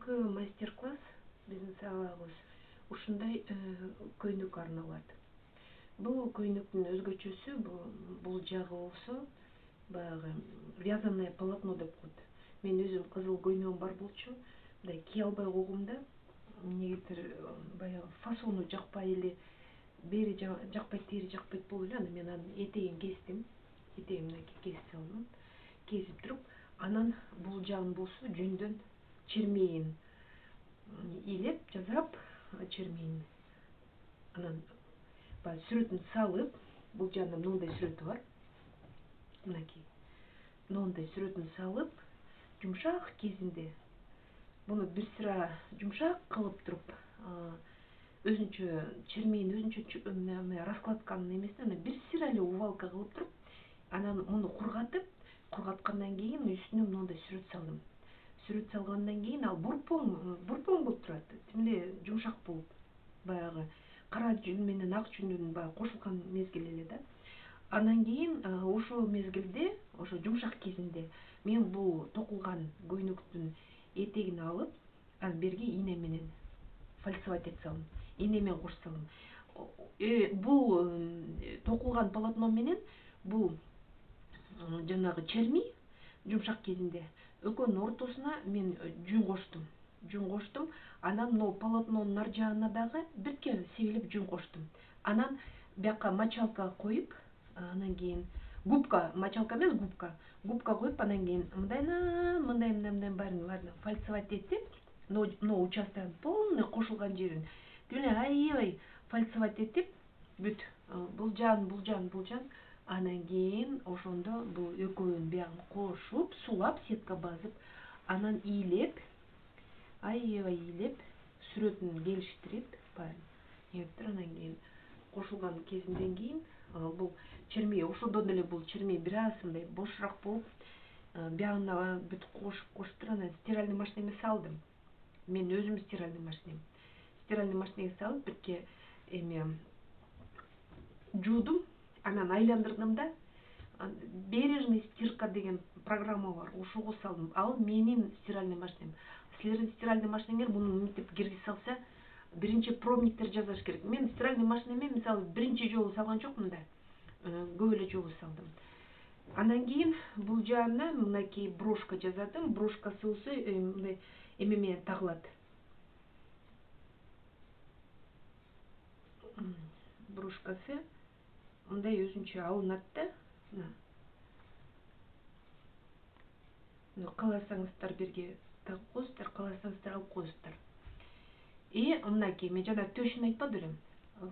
бүгүнкү мастер-класс биздин сабагыбыз ушундай көйнөк арналат. Бул көйнөктүн өзгөчөсү бул жагы болсо баягы вязаное полотно деп коет. Мен өзүм кызыл көйнөгүм бар болчу, мындай кие албай койгом да, эмнегедир баягы фасону жакпай эле, бери жакпайт, тери жакпайт болуп эле, анан мен анын этегин кестим. Этегин мынакей кесип салдым. Кесип туруп, анан бул жагын болсо жүндөн чермейин илеп, жасап, чермейин анан баягы сүрөтүн салып, бул жагында моундай сүрөтү бар. Мынакей. Моундай сүрөтүн салып, жумшак кезинде буну бир сыра жумшак кылып туруп, өзүнчө чермейин өзүнчө раскладканын эмесине бир сыра эле увалка кылып туруп, анан муну кургаткандан кийин үстүнө моундай сүрөт салдым. Сүрөт салгандан кийин ал бурпоң болуп турат. Тим эле жумшак болуп, баягы кара жүн менен ак жүндүн баягы кошулган мезгили эле да. Андан кийин ошол мезгилде, ошо жумшак кезинде мен бул токулган көйнөктүн этегин алып, анан берги ийне менен фальцевать этип салдым. Ийне менен кошуп салдым. Бул токулган полотно менен бул жанагы черми жумшак кезинде экөөнүн ортосуна мен жүн коштум. Анан могу полотнонун ар жагына дагы бирке себелеп жүн коштум. Анан бияка мочалка коюп, анан кийин мочалка эмес, губка коюп, анан кийин мындай баарын фальцевать этип, могу участканын полный кошулган жерин тим эле аябай фальцевать этип, бүт бул жагын, анан кийин ошондо бул экөөнүн биягын кошуп, сулап, сетка басып, анан ийлеп, аябай ийлеп, сүрөтүн келиштирип, анан кийин кошулган кезинден кийин бул черми ошондон эле бул черми бир аз мындай бошураак болуп, биягына бүт кошуп туруп, анан стиральный машинеме салдым. Мен өзүм стиральный машинеге салып, бирке жуудум, анан айландырдым да, бережный стирка деген программа бар, ошого салдым. Ал менин стиральный машинем. Силердин стиральный машинеңер муну мынтип киргизе салса, биринчи пробниктер жасаш керек. Мен стиральный машинеме мисалы биринчи жолу салган жокмун да, көп эле жолу салдым. Андан кийин бул жагына мынакей брошка жасадым. Брошкасы болсо мындай эме менен тагылат. Брошкасы мындай өзүнчө алынат да. Кааласаңыздар берге тагып коесуздар, кааласаңыздар алып коесуздар. Мынакей, мен жана төшүн айтпады белем.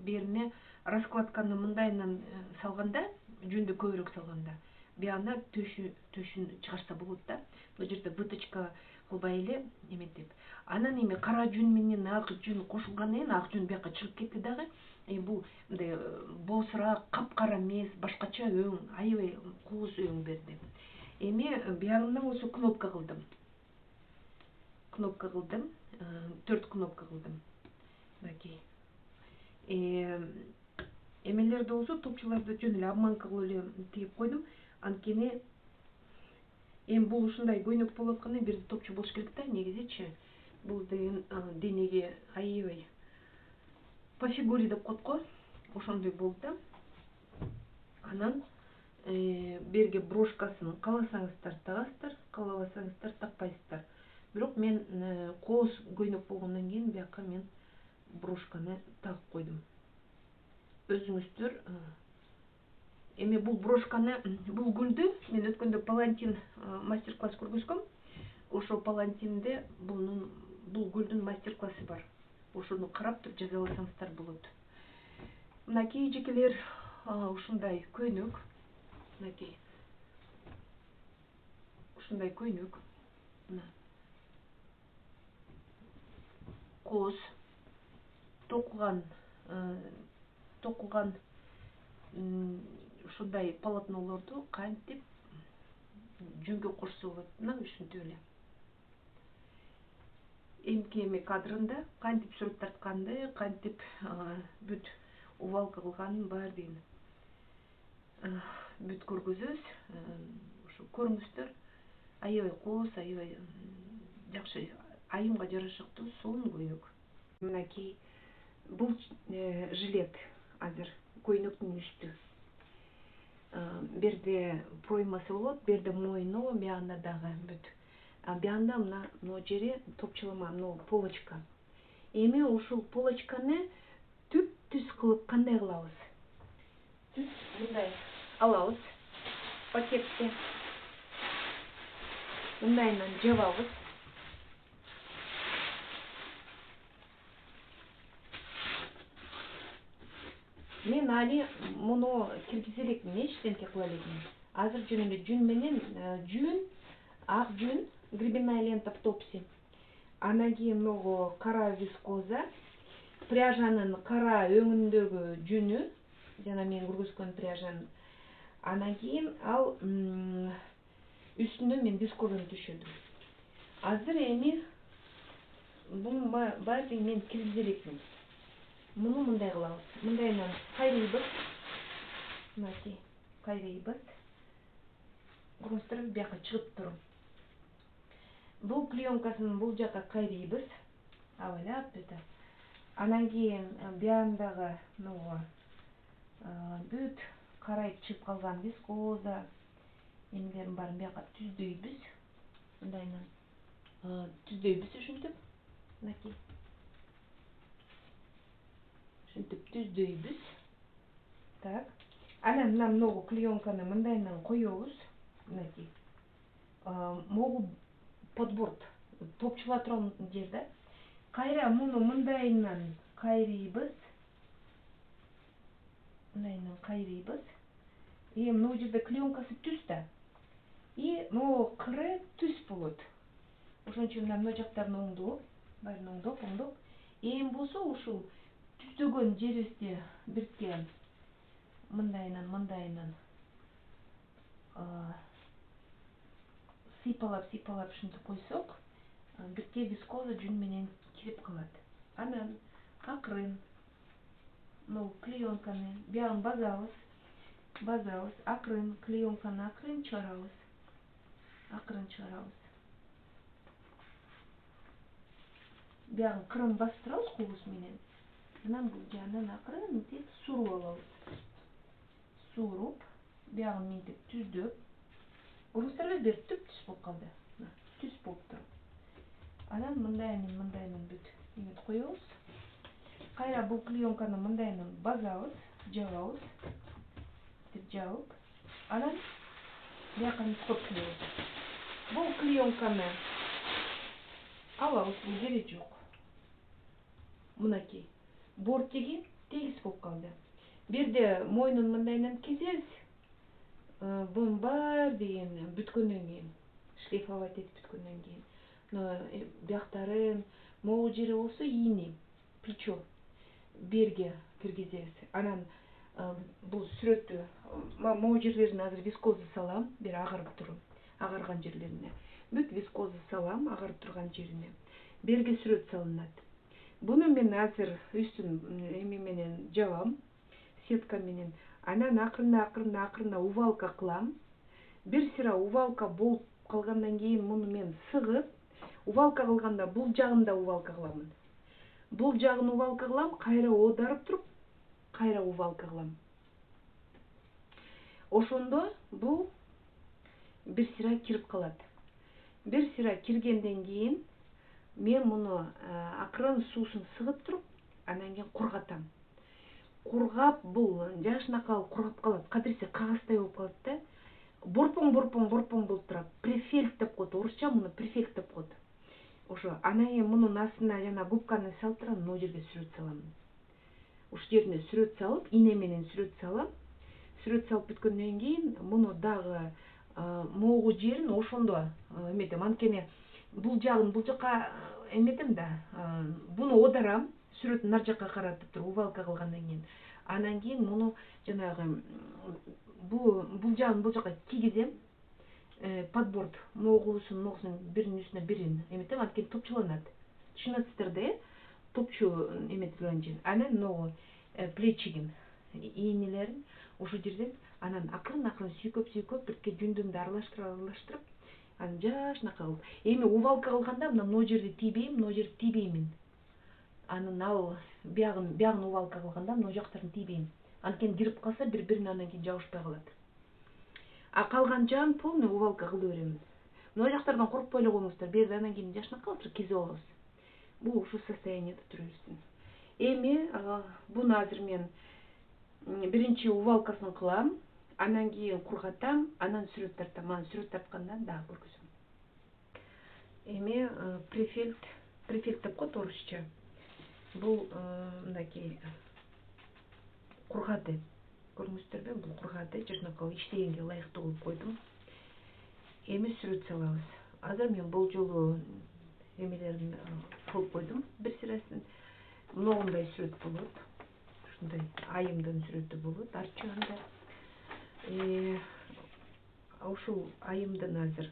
Берине раскладканы мындайынан салганда, жүндү көбүрөөк салганда, биягына төшүн чыгарса болот да. Бул жерде выточка кылбай эле эметип. Анан кара жүн менен ак жүн кошулгандан кийин ак жүн бияка чыгып кетти дагы. Бул мындай боосураак, капкара эмес, башкача өң, аябай кооз өң берди. Биягында болсо кнопка кылдым. 4 кнопка кылдым. Мынакей. Эмелерди болсо топчуларды жөн эле обманка кылып эле тигип койдум. Анткени бул ушундай көйнөк болуп атканда бир топчу болуш керек да, негизичи. Бул деген денеге аябай по фигуре деп коет го, ошондой болду да. Анан берге брошкасын кааласаңыздар тагасыздар, каалабасаңыздар такпайсыздар. Бирок мен кооз көйнөк болгондон кийин бияка мен брошканы тагып койдум. Өзүңүздөр бул брошканы, бул гүлдү мен өткөндө палантин мастер-класс көргөзгөм. Ошол палантинде бул гүлдүн мастер-классы бар. Ошону карап туруп жаза алсаңыздар болот. Мынакей жекелер, ушундай көйнөк. Мынакей. Ушундай көйнөк. Кооз токуган ушундай полотнолорду кантип жүнгө кошсо болот, мына ушинтип эле. Эмки кадрында кантип сүрөт тартканды, кантип бүт увалка кылганын баардыгын бүт көргөзөбүз. Ошо көрүңүздөр. Аябай кооз, аябай жакшы айымга жарашыктуу сонун көйнөк. Мынакей бул жилет азыр көйнөктүн үстү. Берде проймасы болот, берде мойну, биягында дагы бүт. Биягында мына жери топчулама, полочка. Эми ушул полочканы түп-түз кылып кандай кылабыз? Түз мындай алабыз, пакетте. Мындайынан жабабыз. Мен али муну киргизе элекмин, эчтеке кыла элекмин. Азыр жөн эле жүн менен ак жүн, гребенная лента в топсе. Анан кийин могу кара вискоза, пряжанын кара өңүндөгү жүнү, жана мен көргөзгөн пряжанын. Анан кийин ал үстүнө мен вискозаны түшүрдүм. Азыр эми бунун баарын мен киргизе элекмин. Муну мындай кылабыз. Мындайынан кайрыйбыз. Мынакей, кайрыйбыз. Көрүңүздөр, бияка чыгып туруп. Бул клеенкасын бул жака кайрыйбыз. Абайлап бүт. Анан кийин биягындагы бүт карайып чыгып калган вискоза эмелерин баарын бияка түздөйбүз. Мындайынан түздөйбүз ушинтип. Мынакей. Ушинтип түздөйбүз. Так. Анан могу клеенканы мындайынан коебуз. Мынакей. Могу подборд топчула турган жерде. Кайра муну мындайынан кайрыйбыз. Мындайынан кайрыйбыз. Могу жерде клеенкасы түз да. И могу кыры түз болот. Ошон үчүн мына жактарын оңдоп, баарын оңдоп. Эми болсо ушул түздөгөн жерибизди бирке мындайынан сыйпалап ушинтип койсок, бирке вискоза жүн менен кирип калат. Анан акырын могу клеенканы биягын базабыз, акырын клеенканы акырын чыгарабыз. Биягын кырын басып турабыз кубуз менен. Анан бул жагынан акырын мынтип сууруп алабыз. Сууруп, биягын мынтип түздөп. Көрүңүздөрбү, бир түп-түз болуп калды. Түз болуп туруп. Анан мындайынан бүт эметип коебуз. Кайра бул клеенканы мындайынан базабыз, жабабыз. Мынтип жабып, анан бияка скотчтойбуз. Бул клеенканы алабыз, бул кереги жок. Мынакей. Бортиги тегиз болуп калды. Берде мойнун мындайынан кезебиз. Бунун баары деген бүткөндөн кийин, шлифовать этип бүткөндөн кийин, бияктарын, могу жери болсо ийни, плечо берге киргизебиз. Анан бул сүрөттү, могу жерлерине азыр вискоза салам, бир агарып туруп, агарган жерлерине. Бүт вискоза салам, агарып турган жерине. Берге сүрөт салынат. Буну мен азыр үстүн эме менен жабам, сетка менен. Анан акырына увалка кылам. Бир сыра увалка болуп калгандан кийин муну мен сыгып, увалка кылганда бул жагын да увалка кыламын. Бул жагын увалка кылам, кайра оодарып туруп, кайра увалка кылам. Ошондо бул бир сыра кирип калат. Бир сыра киргенден кийин мен муну акырын суусун сыгып туруп, анан кийин кургатам. Кургап, бул жашына калып кургап калат. Кадырсе кагаздай болуп калат да. Борпоң болуп турат. Префельт деп коет. Орусча муну префельт деп коет. Ошо анан кийин мунун астына жана губканы салып турам, могу жерге сүрөт салам. Ушу жерине сүрөт салып, ийне менен сүрөт салам. Сүрөт салып бүткөндөн кийин муну дагы могу жерин ошондо эметем. Анткени бул жагын бул жака эметем да, буну оодарам, сүрөтүн нар жакка каратып туруп, увалка кылгандан кийин. Анан кийин муну жанагы бул жагын бул жака кийгизем. Подборд могусун биринин үстүнө бирин эметем, анткени топчуланат. Түшүнөтсүздөр да, топчу эметилген жер. Анан могу плечигин, ийнелерин ошол жерден анан акырын сүйкөп бирке жүндүмдү аралаштырып, анан жашынакай кылып эми увалка кылганда мына жерде тийбейм, мына жерде тийбеймин. Анын ал биягын увалка кылганда мына жактарын тийбейм. Анткени кирип калса бири-бирине анан кийин жабышпай калат. А калган жагын полный увалка кылып берем. Мына жактардан коркпой эле коюңуздар, берде анан кийин жашынакай кылып кезип алабыз. Бул ушул состояниеде тура берсин. Эми буну азыр мен биринчи увалкасын кылам, анан кийин кургатам, анан сүрөт тартам. Анан сүрөт тарткандан дагы көргөзөм. Эми префиль деп коет орусча. Бул мынакей кургады. Көрдүңүздөрбү? Бул кургады, жашынакай иштегенге ылайыктуу кылып койдум. Эми сүрөт салабыз. Азыр мен бул жолу эмелерин кылып койдум, бир сырасын. Могундай сүрөт болот. Ушундай айымдын сүрөтү болот, арт жагында. Ушул айымдын азыр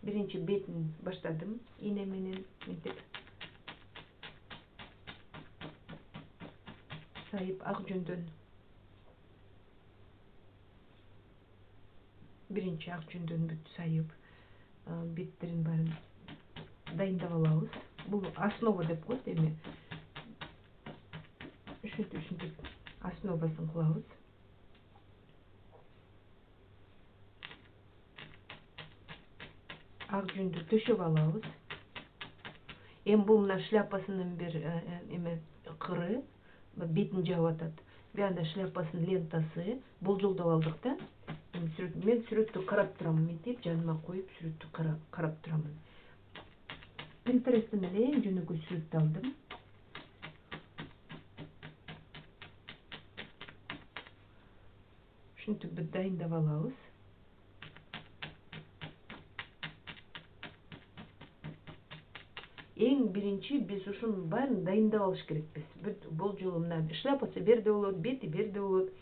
биринчи бетин баштадым, ийне менен мынтип сайып ак жүндөн. Биринчи ак жүндөн бүт сайып, беттерин баарын дайындап алабыз. Бул основа деп коет эми. Ушинтип основасын кылабыз. Ак жүндү төшөп алабыз. Эми бул мына шляпасынын бир эме кыры, бетин жаап атат. Буянда шляпасынын лентасы болжолдоп алдык да. Мен сүрөттү карап турам, мынтип жаныма коюп сүрөттү карап турамын. Pinterest'ten эле жөнөкөй сүрөт алдым. Ушинтип бир дайындап алабыз. Эң биринчи биз ушунун баарын дайындап алыш керекпиз. Бул жолу мына шляпасы берде болот, бети берде болот.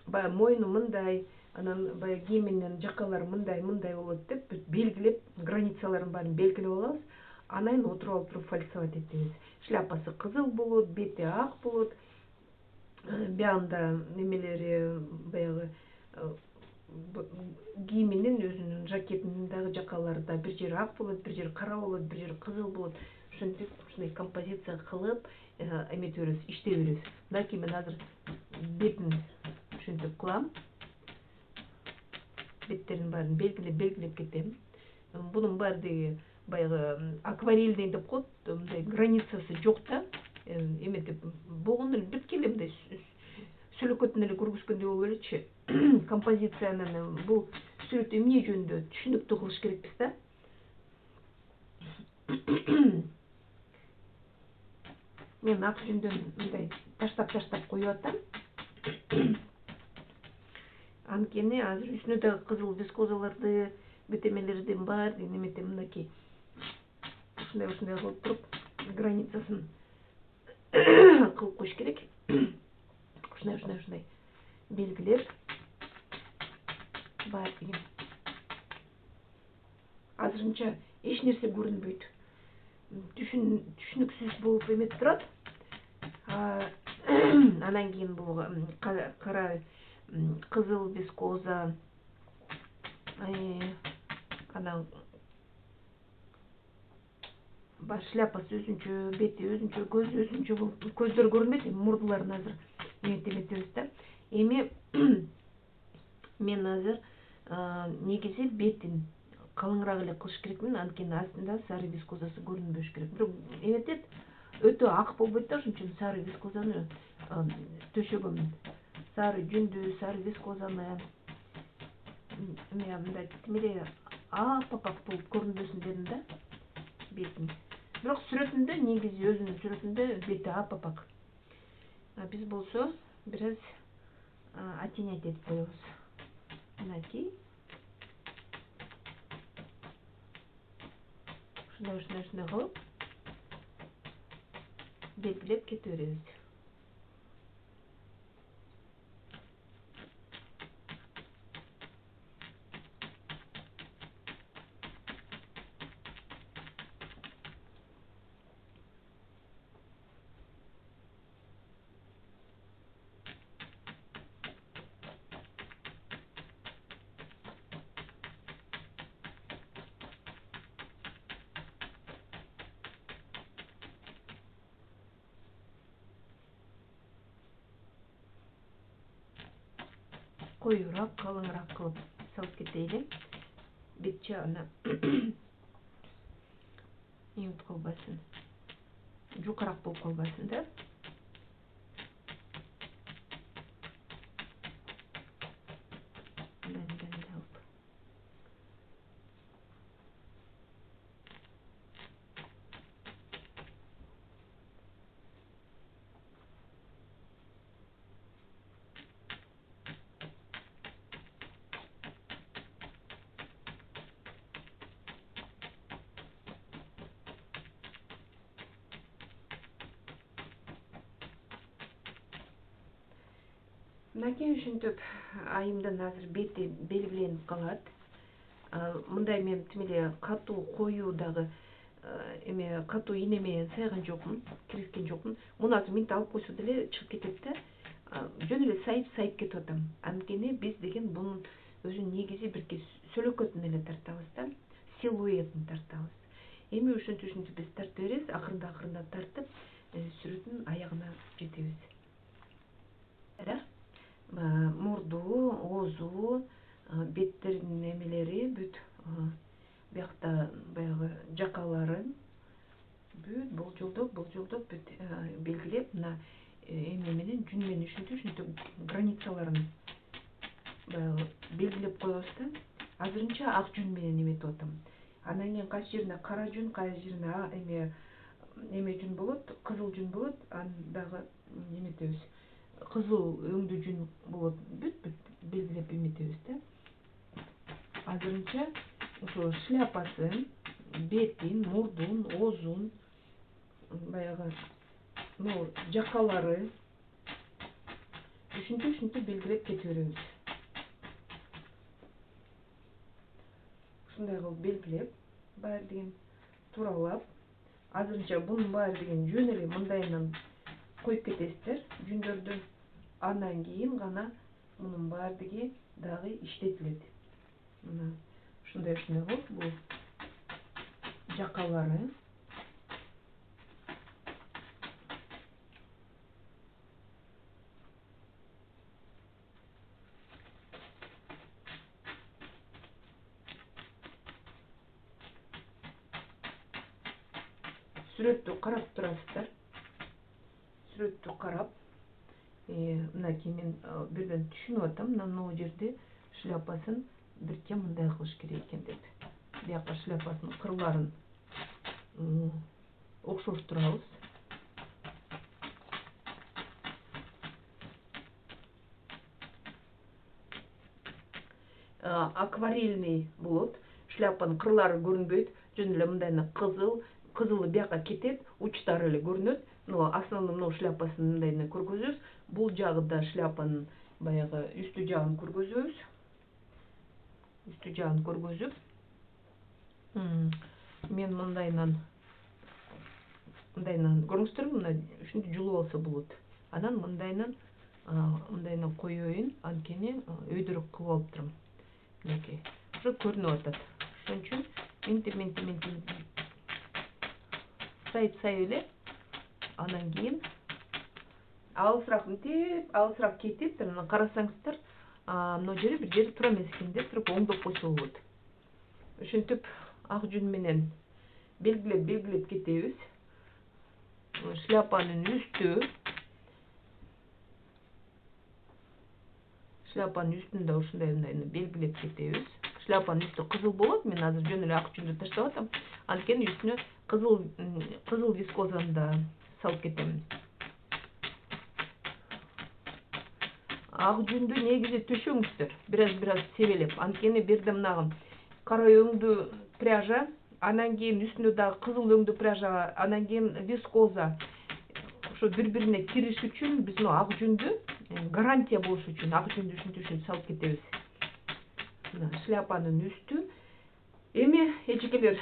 Баягы мойну мындай, анан баягы кийиминин жакалары мындай болот деп белгилеп, границаларын баарын белгилеп алабыз. Анан отуруп алып туруп фальсовать этебиз. Шляпасы кызыл болот, бети ак болот. Биягында немелери баягы кийиминин өзүнүн жакетинин дагы жакалары да бир жери ак болот, бир жери кара болот, бир жери кызыл болот. Ушинтип ушундай композиция кылып эмете беребиз, иштей беребиз. Мынакей мен азыр бетин ушинтип кылам. Беттерин баарын белгилеп кетем. Бунун баары деги баягы акварельный деп коет, мындай границасы жок да. Эметип болгондо эле бүткүл эле мындай сүлөкөтүн эле көргөзгөндөй болуп элечи. Композициянын бул сүрөт эмне жөнүндө түшүнүктүү кылыш керекпиз да. Мен ак жүндөн мындай таштап коюп атам. Анткени азыр үстүнө дагы кызыл вискозаларды, бүтемелердин баарын эметем, мынакей. Ушундай кылып туруп границасын кылып коюш керек. Ушундай белгилеп бар деген. Азырынча эч нерсе көрүнбөйт. Түшүнүксүз болуп эметип турат. Анан кийин бул кара кызыл вискоза, анан шляпасы өзүнчө, бети өзүнчө, көзү өзүнчө болуп, көздөрү көрүнбөйт, мурдуларын азыр эметебиз да. Эми мен азыр негизи бетин калыңыраак эле кылыш керекмин, анткени астында сары вискозасы көрүнбөш керек. Бирок эметет, өтө ак болбойт да, ошон үчүн сары вискозаны төшөгөм. Сары жүндү, сары вискозаны мындай тимирей апапак болуп көрүнбөсүн дедим да бетин. Бирок сүрөтүндө негизи өзүнүн сүрөтүндө бети апапак. Биз болсо бир аз оттенять этип коебуз. Мынакей. Ушундай кылып белгилеп кете беребиз. коюраак, калыңыраак кылып салып кетейли. Бет жагына эмит калбасын. Жукараак болуп калбасын да. Мынакей ушинтип айымдын азыр бети белгиленип калат. Мындай мен тимеле катуу коюу дагы эме катуу ийне менен сайган жокмун, киргизген жокмун. Муну азыр минт алып койсо деле чыгып кетет да. Жөн эле сайып кетип атам. Анткени биз деген бунун өзүнүн негизи бирки сөлөкөтүн эле тартабыз да, силуэтин тартабыз. Эми ушинтип биз тарта беребиз, акырында тартып, сүрөттүн аягына жетебиз. Мурду, оозу, беттеринин эмелери бүт, биякта баягы жакалары бүт болжолдоп бүт белгилеп, мына эме менен жүн менен ушинтип границаларын баягы белгилеп коебуз да. Азырынча ак жүн менен эметип атам. Анан кийин кайсы жерине кара жүн, кайсы жерине эме жүн болот, кызыл жүн болот, аны дагы эметебиз. Кызыл өңдүү жүн болот, бүт белгилеп эметебиз да. Азырынча ошо шляпасын, бетин, мурдун, оозун, баягы могу жакалары ушинтип белгилеп кете беребиз. Ушундай кылып белгилеп, баардыгын тууралап, азырынча бунун баардыгын жөн эле мындайынан коюп кетесиздер, жүндөрдү. Андан кийин гана мунун баардыгы дагы иштетилет. Мына ушундай кылып бул жакалары, сүрөттү карап турасыздар. Сүрөттү карап, мынакей мен бирден түшүнүп атам, могу жерде шляпасын бирче мындай кылыш керек экен деп. Бияка шляпасынын кырларын окшоштурабыз. Акварельный болот, шляпанын кырлары көрүнбөйт, жөн эле мындайына кызылы бияка кетет, учтары эле көрүнөт. Основной шляпасын мындайына көргөзөбүз. Бул жагы да шляпанын баягы үстү жагын көргөзөбүз. Үстү жагын көргөзүп, мен мындайынан көрүңүздөр, мына ушинтип жулуп алса болот. Анан мындайынан коеюн, анткени өйдөрөк кылып алыптырмын. Мынакей, ушу көрүнүп атат. Ошон үчүн минтип сайып эле, анан кийин алысыраак кетип, анан карасаңыздар, мына жери бир жери туура эмес экен деп туруп оңдоп койсо болот. Ушинтип ак жүн менен белгилеп кетебиз. Шляпанын үстүн да ушундай белгилеп кетебиз. Шляпанын үстү кызыл болот. Мен азыр жөн эле ак жүндү таштап атам. Анткени үстүнө кызыл вискозаны да салып кетемин. Ак жүндү негизи төшөңүздөр, бираз себелеп. Анткени бирде мынагы кара өңдүү пряжа, анан кийин үстүнө дагы кызыл өңдүү пряжа, анан кийин вискоза. Ошо бири-бирине кириш үчүн биз ак жүндү гарантия болуш үчүн ак жүндү ушинтип салып кетебиз. Мына шляпанын үстү. Эми эжекелер,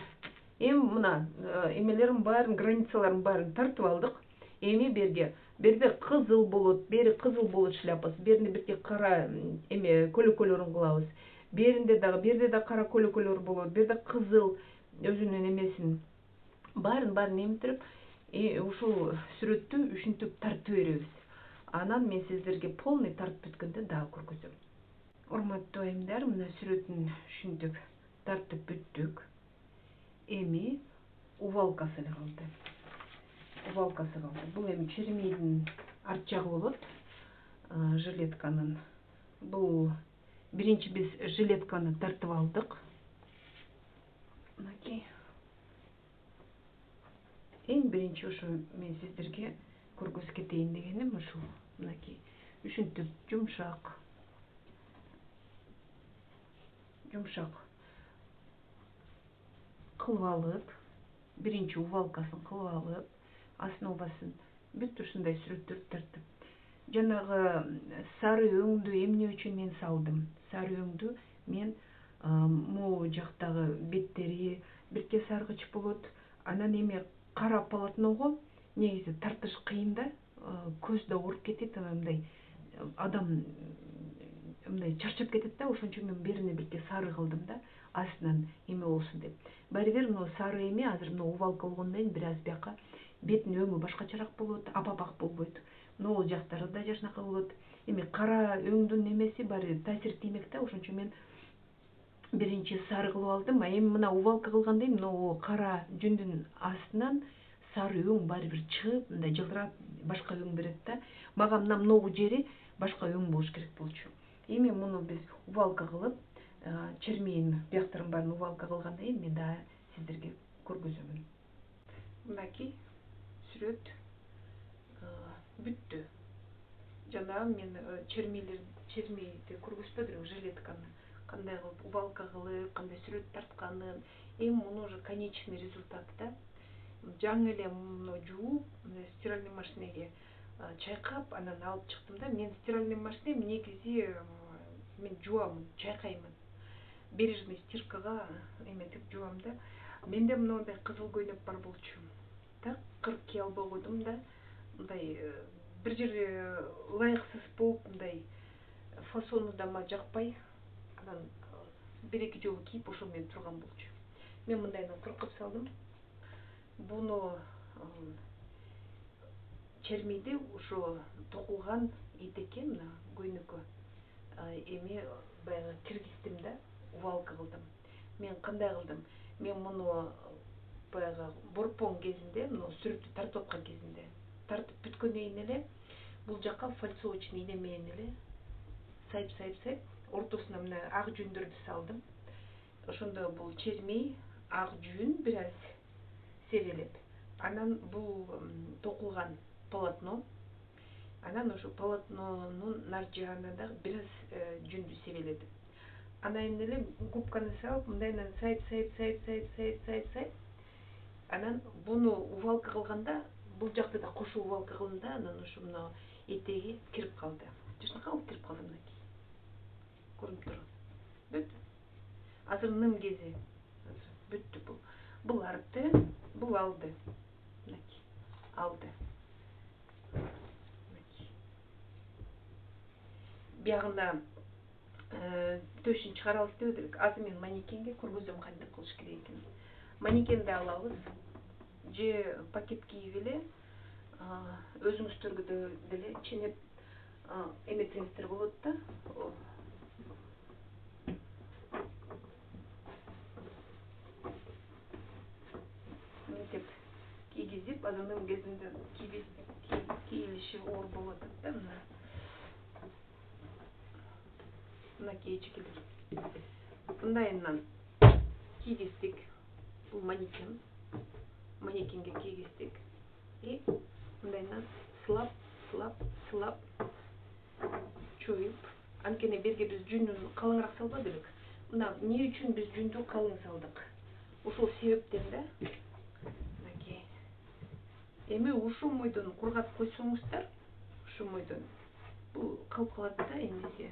мына эмелерин баарын, границаларын баарын тартып алдык. Эми берде кызыл болот, бери кызыл болот шляпасы, беринде бирке кара көлөкөлөрүн кылабыз. Берде да кара көлөкөлөр болот, берде кызыл өзүнүн эмесин баарын эмиттирип, ушул сүрөттү ушинтип тартып беребиз. Анан мен сиздерге полный тартып бүткөндө дагы көргөзөм. Урматтуу айымдар, мына сүрөтүн түшүндүк, тартып бүттүк. Эми увалкасы калды. Бул эми чермейдин арт жагы болот. Жилетканын. Бул биринчи биз жилетканы тартып алдык. Мынакей. Эң биринчи ошо мен сиздерге көргөзүп кетейин дегеним ушул. Мынакей. Ушинтип жумшак кылып алып, биринчи увалкасын кылып алып, основасын бүт ушундай сүрөттөрдү тартып. Жанагы сары өңдү эмне үчүн мен салдым? Сары өңдү мен могу жактагы беттери бирке саргыч болот. Анан эми кара полотного негизи тартыш кыйын да, көз да ооруп кетет, мындай адам мындай чарчап кетет да, ошон үчүн мен берине бирке сары кылдым да, астынан эме болсун деп. Барибир мына сары эме азыр мына увалка болгондон кийин бир аз бияка беттин өңү башкачараак болот, апапак болбойт. Могул жактары да жашынака болот. Эми кара өңдүн эмеси баары таасир тиймек да, ошон үчүн мен биринчи сары кылып алдым. Эми мына увалка кылганда мына кара жүндүн астынан сары өң барыбир чыгып, мындай жылтырап башка өң берет да. Мага мына жери башка өң болуш керек болчу. Эми муну биз увалка кылып, чермейин бияктарын баарын увалка кылгандан кийин мен да сиздерге көргөзөмүн. Мынакей сүрөт бүттү. Жанагы мен чермейди көргөзбөдүм, жилетканы кандай кылып увалка кылып, кандай сүрөт тартканын. Эми муну уже конечный результаты да. Жаңы эле муну жууп, стиральный машинеге чайкап, анан алып чыктым да. Мен стиральный машинем негизи мен жуам, чайкаймын. Бережный стиркага эметип жуам да. Менде мындай кызыл көйнөк бар болчу. Такыр кие албай койдум да. Мындай бир жерде ылайыксыз болуп, мындай фасону да мага жакпай. Анан бир эки жолу кийип ошол менен турган болчу. Мен мындайынан кыркып салдым. Буну чермейди ошо токулган этекке, мына көйнөккө эми баягы киргиздим да, увалка кылдым. Мен кандай кылдым? Мен муну баягы борпон кезинде, мына сүрөттү тартып аткан кезинде, тартып бүткөндөн кийин эле бул жака фальцовочный ине менен эле сайып, ортосуна мына ак жүндөрдү салдым. Ошондо бул чермей, ак жүн бир аз себелеп. Анан бул токулган полотно. Анан ошо полотнонун нар жагына да бир аз жүндү себеледим. Анан эле губканы салып, мындайынан сайып. Анан буну увалка кылганда, бул жакты да кошо увалка кылдым да, анан ошо мына этеги кирип калды. Жакшынакай болуп кирип калды, мынакей. Көрүнүп турат. Бүт. Азыр ным кези. Бүттү бул. Бул арты, бул алды. Мынакей. Алды. Биягында төшүн чыгара алып деп элек. Азыр мен манекенге көргөзөм кантип кылыш керек экенин. Манекенди алабыз. Же пакет кийип эле өзүңүздөргө деле ченеп эметсеңиздер болот да. Мынтип кийгизип, азыр ным кезинде кийилиши оор болуп атат да, мына. Мынакей эчекелер. Мындайынан кийгиздик. Бул манекен. Манекенге кийгиздик. И мындайынан сылап чоюп. Анткени бирге биз жүнүн калыңыраак салбады белек. Мына эмне үчүн биз жүндү калың салдык? Ушул себептен да. Мынакей. Эми ушул мойдон кургатып койсоңуздар, ушул мойдон бул калып калат да, эмнеси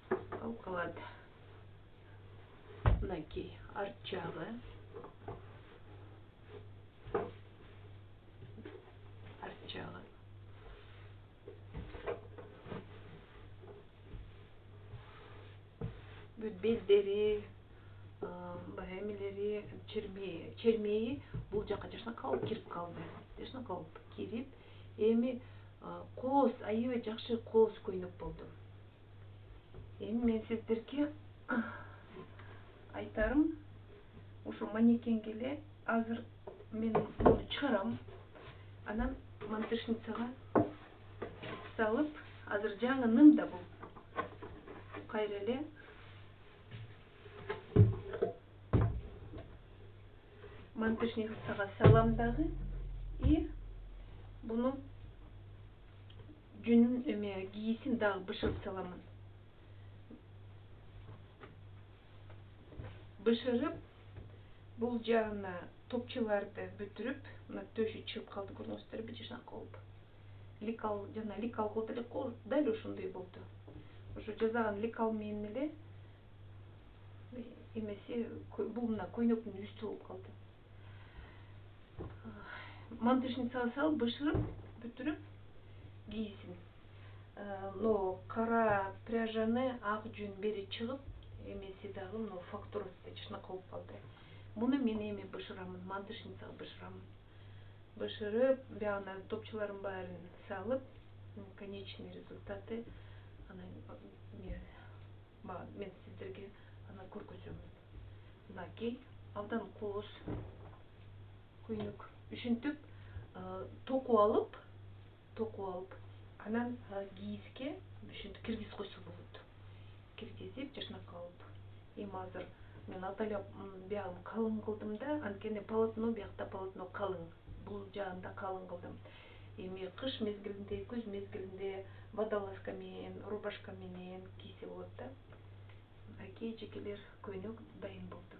калып калат. Мынакей арт жагы. Бүт белдери, баягы эмелери, чермейи бул жака жакшынакай болуп кирип калды. Жакшынакай болуп кирип, эми кооз, аябай жакшы кооз көйнөк болду. Эми мен сиздерге айтарым, ушу манекенге эле азыр мен муну чыгарам. Анан мантышницага салып, азыр жаңы ным да бул. Кайра эле мантышницага салам дагы и буну жүнүн эме кийисин дагы бышырып саламын. Бышырып, бул жагына топчуларды бүтүрүп, мына төшү чыгып калды, көрдүңүздөрбү, жашнак болуп. Ликал жана ликал кылды эле, дал ошондой болду. Ошо жасаган ликал менен эле эмеси бул мына көйнөктүн үстү болуп калды. Мантышницага салып, бышырып, бүтүрүп кийсин. Но кара пряжаны ак жүн бери чыгып, эмеси дагы мына фактурасы жашнак болуп калды. Муну мен эми бышырамын, мантышницага бышырамын. Бышырып, баягы топчулардын баарын салып, конечный результаты мен сиздерге аны көргөзөмүн. Мынакей абдан кооз көйнөк. Ушинтип токуп алып, анан кийиске ушинтип киргизип койсо болот. Киргизип, жашнак кылып. Эми азыр мен атайлап биягын калың кылдым да, анткени полотно, биякта полотно калың. Бул жагын да калың кылдым. Эми кыш мезгилинде, күз мезгилинде водолазка менен, рубашка менен кийсе болот да. Мынакей жекелер көйнөк дайын болду.